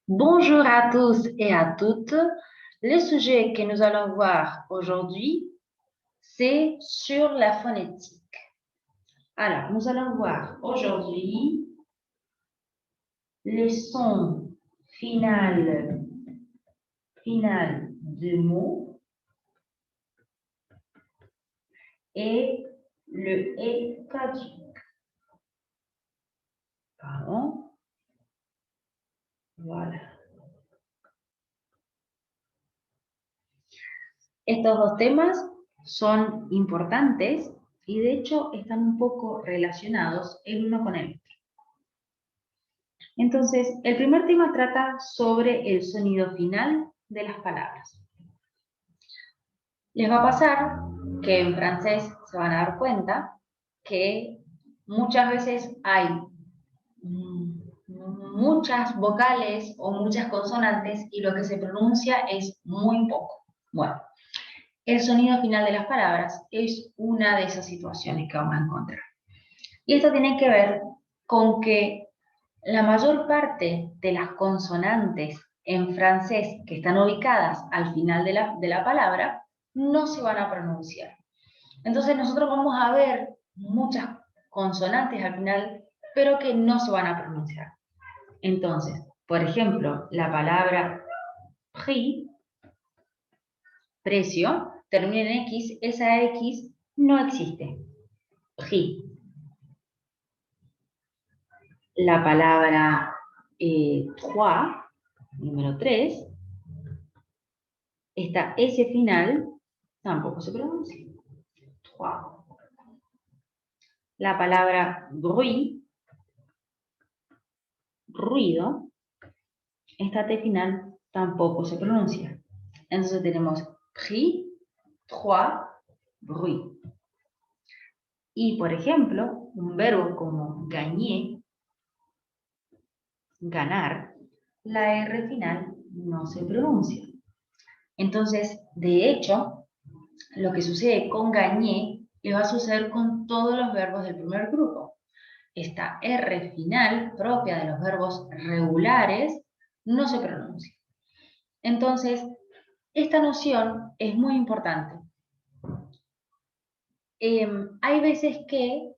Bonjour à tous et à toutes. Le sujet que nous allons voir aujourd'hui, c'est sur la phonétique. Alors, nous allons voir aujourd'hui les sons finales de mots et le et caduc. Pardon. Voilà. Estos dos temas son importantes y de hecho están un poco relacionados el uno con el otro. Entonces, el primer tema trata sobre el sonido final de las palabras. Les va a pasar que en francés se van a dar cuenta que muchas veces hay muchas vocales o muchas consonantes y lo que se pronuncia es muy poco. Bueno, el sonido final de las palabras es una de esas situaciones que vamos a encontrar. Y esto tiene que ver con que la mayor parte de las consonantes en francés que están ubicadas al final de la palabra no se van a pronunciar. Entonces nosotros vamos a ver muchas consonantes al final, pero que no se van a pronunciar. Entonces, por ejemplo, la palabra prix, precio, termina en X, esa X no existe. Prix. La palabra 3, número 3, esta S final tampoco se pronuncia. 3. La palabra bruit, ruido, esta T final tampoco se pronuncia. Entonces tenemos prix, 3, bruit. Y por ejemplo, un verbo como gagner, ganar, la R final no se pronuncia. Entonces, de hecho, lo que sucede con gagner le va a suceder con todos los verbos del primer grupo. Esta R final, propia de los verbos regulares, no se pronuncia. Entonces, esta noción es muy importante. Hay veces que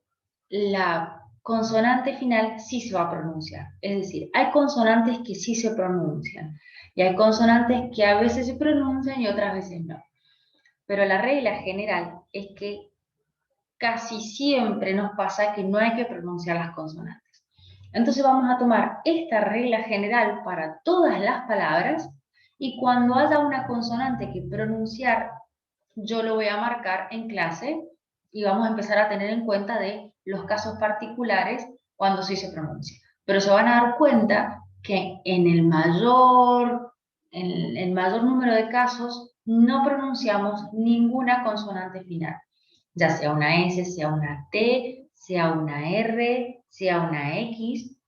la consonante final sí se va a pronunciar. Es decir, hay consonantes que sí se pronuncian y hay consonantes que a veces se pronuncian y otras veces no. Pero la regla general es que casi siempre nos pasa que no hay que pronunciar las consonantes. Entonces vamos a tomar esta regla general para todas las palabras y cuando haya una consonante que pronunciar, yo lo voy a marcar en clase y vamos a empezar a tener en cuenta de los casos particulares cuando sí se pronuncia. Pero se van a dar cuenta que en el mayor número de casos no pronunciamos ninguna consonante final, ya sea una S, sea una T, sea una R, sea una X,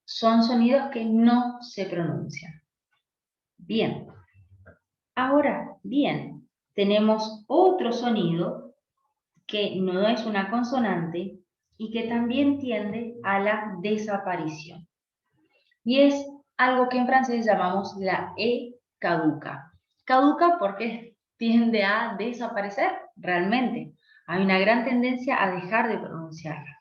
son sonidos que no se pronuncian. Bien, ahora bien, tenemos otro sonido que no es una consonante y que también tiende a la desaparición. Y es algo que en francés llamamos la E caduca. Caduca porque tiende a desaparecer realmente. Hay una gran tendencia a dejar de pronunciarla.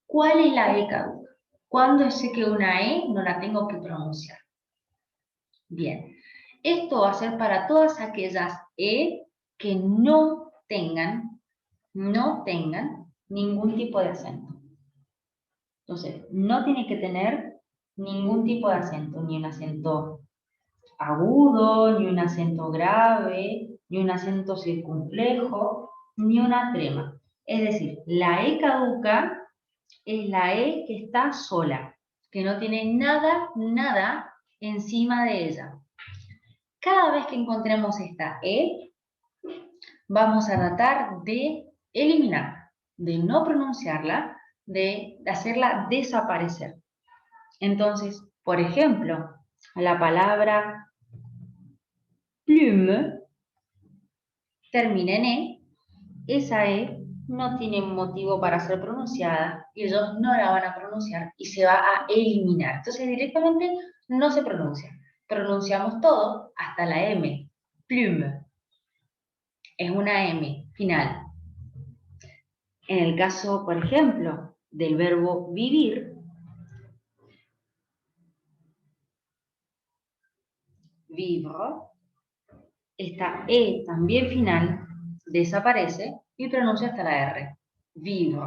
¿Cuál es la E caduca? ¿Cuándo sé que una E no la tengo que pronunciar? Bien, esto va a ser para todas aquellas E que no tengan ningún tipo de acento. Entonces, no tiene que tener ningún tipo de acento, ni un acento agudo, ni un acento grave, ni un acento circunflejo, ni una trema. Es decir, la E caduca es la E que está sola, que no tiene nada encima de ella. Cada vez que encontremos esta E, vamos a tratar de eliminarla, de no pronunciarla, de hacerla desaparecer. Entonces, por ejemplo, la palabra plume termina en E, esa E no tiene motivo para ser pronunciada y ellos no la van a pronunciar y se va a eliminar. Entonces directamente no se pronuncia. Pronunciamos todo hasta la M. Plume. Es una M final. En el caso, por ejemplo, del verbo vivir, vivre, esta E también final desaparece y pronuncia hasta la R. Vivre.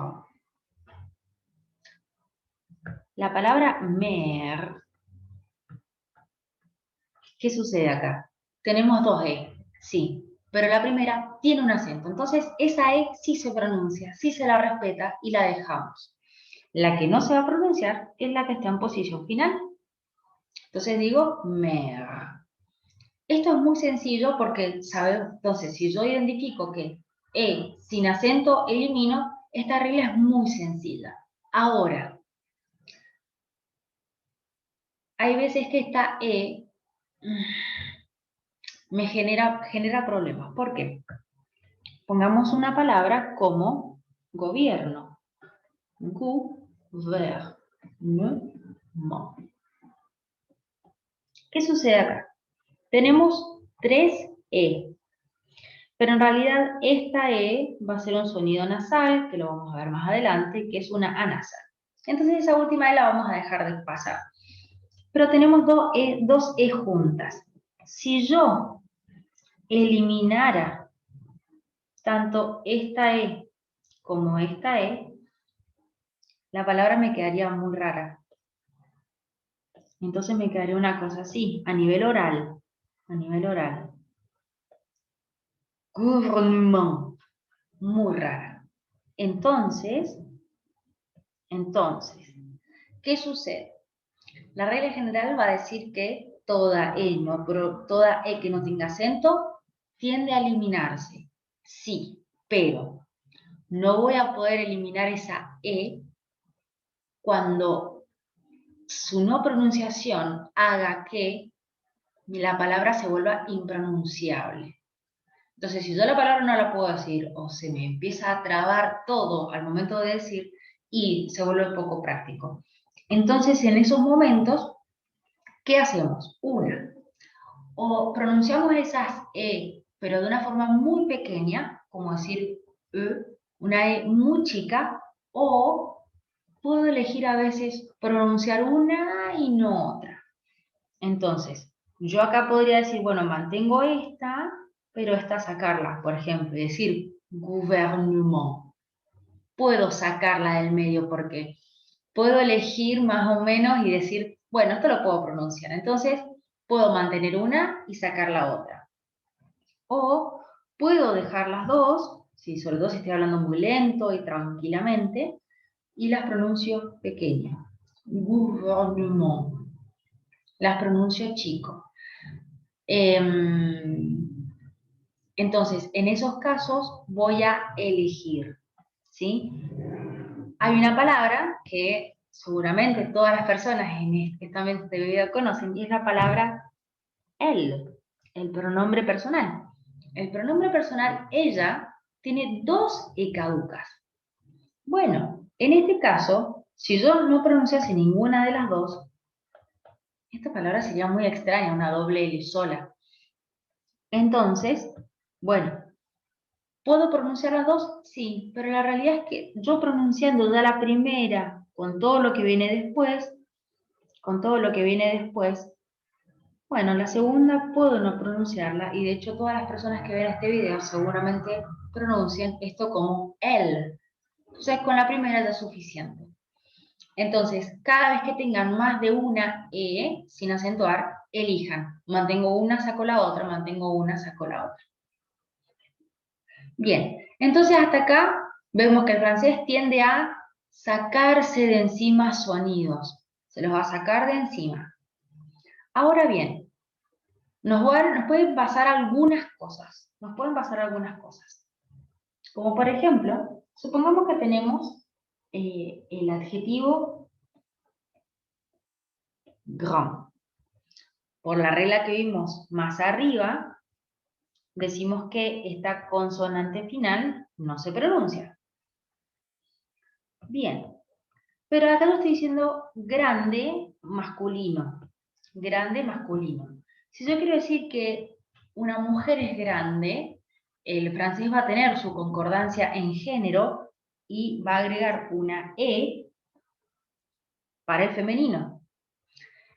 La palabra mer, ¿qué sucede acá? Tenemos dos E, sí, pero la primera tiene un acento. Entonces, esa E sí se pronuncia, sí se la respeta y la dejamos. La que no se va a pronunciar es la que está en posición final. Entonces digo mer. Esto es muy sencillo porque, ¿sabes? Entonces, si yo identifico que E sin acento elimino, esta regla es muy sencilla. Ahora, hay veces que esta E me genera problemas. ¿Por qué? Pongamos una palabra como gobierno. Gouvernement. ¿Qué sucede acá? Tenemos tres E, pero en realidad esta E va a ser un sonido nasal, que lo vamos a ver más adelante, que es una A nasal. Entonces esa última E la vamos a dejar de pasar. Pero tenemos dos E juntas. Si yo eliminara tanto esta E como esta E, la palabra me quedaría muy rara. Entonces me quedaría una cosa así, a nivel oral. A nivel oral. Gouvernement. Muy rara. Entonces, ¿qué sucede? La regla general va a decir que toda E que no tenga acento tiende a eliminarse. Sí, pero no voy a poder eliminar esa E cuando su no pronunciación haga que la palabra se vuelva impronunciable. Entonces, si yo la palabra no la puedo decir o se me empieza a trabar todo al momento de decir y se vuelve poco práctico. Entonces, en esos momentos, ¿qué hacemos? O pronunciamos esas E, pero de una forma muy pequeña, como decir una E muy chica, o puedo elegir a veces pronunciar una y no otra. Entonces, yo acá podría decir, bueno, mantengo esta, pero esta sacarla, por ejemplo, decir gouvernement. Puedo sacarla del medio porque puedo elegir más o menos y decir, bueno, esto lo puedo pronunciar. Entonces, puedo mantener una y sacar la otra. O puedo dejar las dos, sobre todo si estoy hablando muy lento y tranquilamente, y las pronuncio pequeñas. Gouvernement. Las pronuncio chico. Entonces, en esos casos voy a elegir, ¿sí? Hay una palabra que seguramente todas las personas en este video conocen y es la palabra el pronombre personal. El pronombre personal, ella, tiene dos E caducas. Bueno, en este caso, si yo no pronunciase ninguna de las dos, esta palabra sería muy extraña, una doble L sola. Entonces, bueno, ¿puedo pronunciar las dos? Sí, pero la realidad es que yo pronunciando ya la primera con todo lo que viene después, bueno, la segunda puedo no pronunciarla y de hecho todas las personas que ven este video seguramente pronuncian esto como él. Entonces con la primera ya es suficiente. Entonces, cada vez que tengan más de una E sin acentuar, elijan. Mantengo una, saco la otra, mantengo una, saco la otra. Bien, entonces hasta acá vemos que el francés tiende a sacarse de encima sonidos. Se los va a sacar de encima. Ahora bien, nos pueden pasar algunas cosas. Como por ejemplo, supongamos que tenemos el adjetivo grand. Por la regla que vimos más arriba, decimos que esta consonante final no se pronuncia. Bien, pero acá lo estoy diciendo grande masculino. Grande masculino. Si yo quiero decir que una mujer es grande, el francés va a tener su concordancia en género y va a agregar una E para el femenino.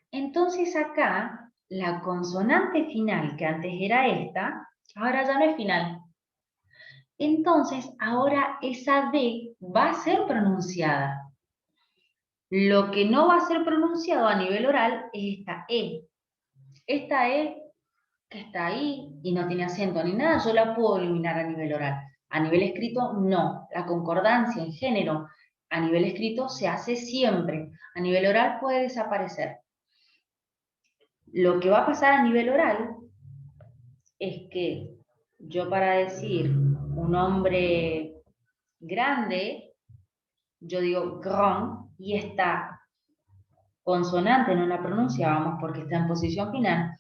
Entonces acá, la consonante final, que antes era esta, ahora ya no es final. Entonces, ahora esa D va a ser pronunciada. Lo que no va a ser pronunciado a nivel oral es esta E. Esta E que está ahí y no tiene acento ni nada, yo la puedo eliminar a nivel oral. A nivel escrito, no. La concordancia en género a nivel escrito se hace siempre. A nivel oral puede desaparecer. Lo que va a pasar a nivel oral es que yo para decir un hombre grande, yo digo grand y esta consonante no la pronunciábamos porque está en posición final,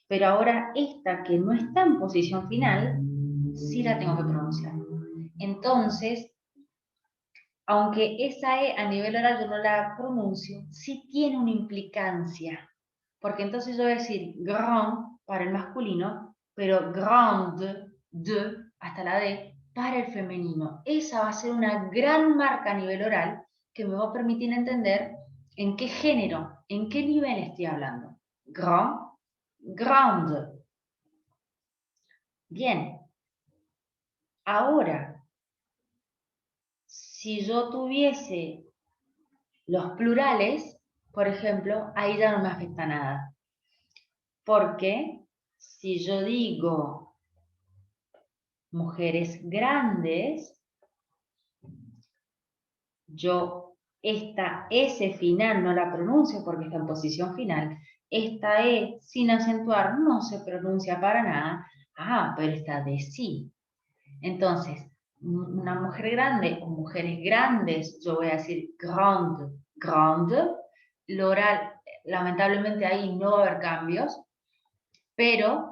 pero ahora esta que no está en posición final, sí la tengo que pronunciar. Entonces, aunque esa E a nivel oral yo no la pronuncio, sí tiene una implicancia, porque entonces yo voy a decir grand para el masculino, pero grande, de, hasta la D, para el femenino. Esa va a ser una gran marca a nivel oral que me va a permitir entender en qué género, en qué nivel estoy hablando. Grand, grande. Bien, ahora, si yo tuviese los plurales, por ejemplo, ahí ya no me afecta nada. Porque si yo digo mujeres grandes, yo esta S final no la pronuncio porque está en posición final. Esta E sin acentuar no se pronuncia para nada. Ah, pero esta D sí. Entonces, una mujer grande o mujeres grandes, yo voy a decir grande, grande. Lo oral, lamentablemente ahí no va a haber cambios, pero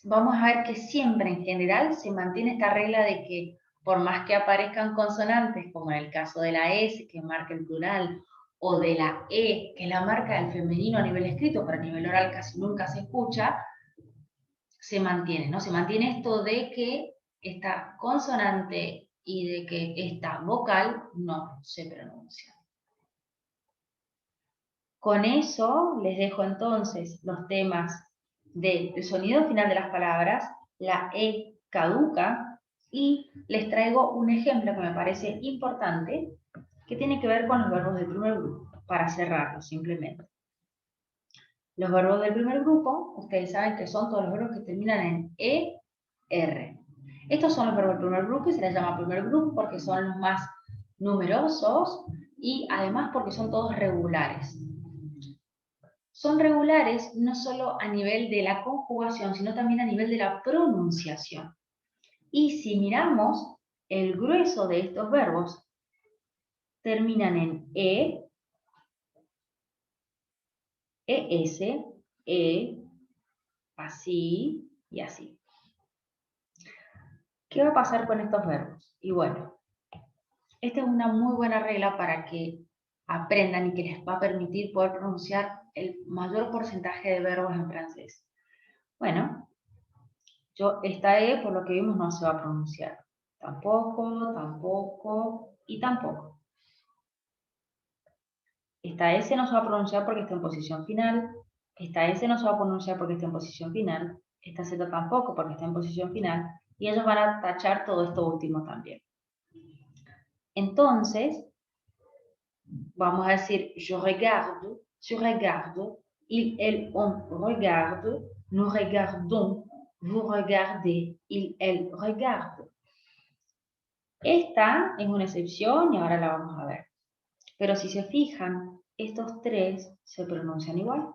vamos a ver que siempre en general se mantiene esta regla de que por más que aparezcan consonantes, como en el caso de la S, que marca el plural, o de la E, que es la marca del femenino a nivel escrito, pero a nivel oral casi nunca se escucha, se mantiene, ¿no? Se mantiene esto de que esta consonante y de que esta vocal no se pronuncia. Con eso les dejo entonces los temas del sonido final de las palabras, la E caduca, y les traigo un ejemplo que me parece importante, que tiene que ver con los verbos del primer grupo, para cerrarlo simplemente. Los verbos del primer grupo, ustedes saben que son todos los verbos que terminan en E, R. Estos son los verbos del primer grupo y se les llama primer grupo porque son los más numerosos y además porque son todos regulares. Son regulares no solo a nivel de la conjugación, sino también a nivel de la pronunciación. Y si miramos, el grueso de estos verbos terminan en E, ES, así y así. ¿Qué va a pasar con estos verbos? Y bueno, esta es una muy buena regla para que aprendan y que les va a permitir poder pronunciar el mayor porcentaje de verbos en francés. Bueno, esta E, por lo que vimos, no se va a pronunciar. Tampoco, tampoco y tampoco. Esta S no se va a pronunciar porque está en posición final. Esta S no se va a pronunciar porque está en posición final. Esta Z tampoco porque está en posición final. Y ellos van a tachar todo esto último también. Entonces, vamos a decir, je regarde, tu regardes, il, elle, on regarde, nous regardons, vous regardez, il, elle regarde. Esta es una excepción y ahora la vamos a ver. Pero si se fijan, estos tres se pronuncian igual.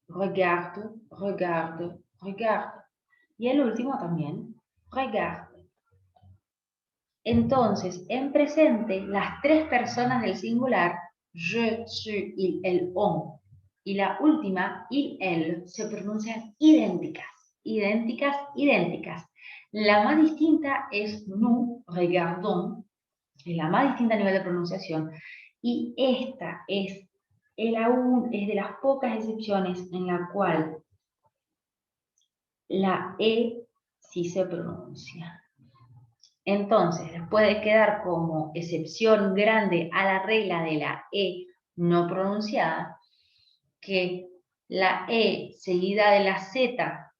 Regarde, regarde, regarde. Y el último también, regarde. Entonces, en presente, las tres personas del singular, je, tu, il, elle, on, y la última, il, elle, se pronuncian idénticas, idénticas, idénticas. La más distinta es nous regardons es la más distinta a nivel de pronunciación, y esta es de las pocas excepciones en la cual la E sí se pronuncia. Entonces, les puede quedar como excepción grande a la regla de la E no pronunciada, que la E seguida de la Z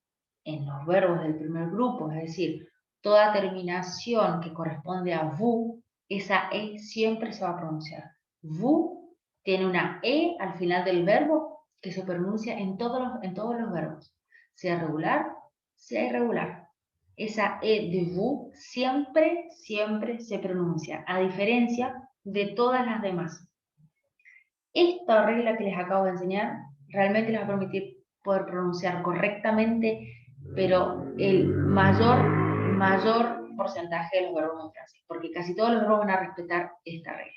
en los verbos del primer grupo, es decir, toda terminación que corresponde a vous, esa E siempre se va a pronunciar. Vous tiene una E al final del verbo que se pronuncia en todos los verbos, sea regular, sea irregular. Esa E de vous siempre, siempre se pronuncia, a diferencia de todas las demás. Esta regla que les acabo de enseñar realmente les va a permitir poder pronunciar correctamente, pero el mayor porcentaje de los verbos en francés, porque casi todos los verbos van a respetar esta regla.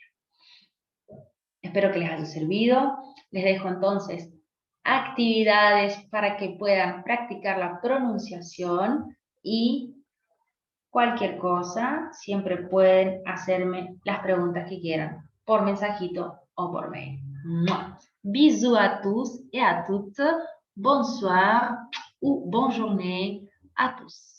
Espero que les haya servido. Les dejo entonces actividades para que puedan practicar la pronunciación y cualquier cosa, siempre pueden hacerme las preguntas que quieran por mensajito o por mail. Bisous à tous et à toutes. Bonsoir ou bonne journée à tous.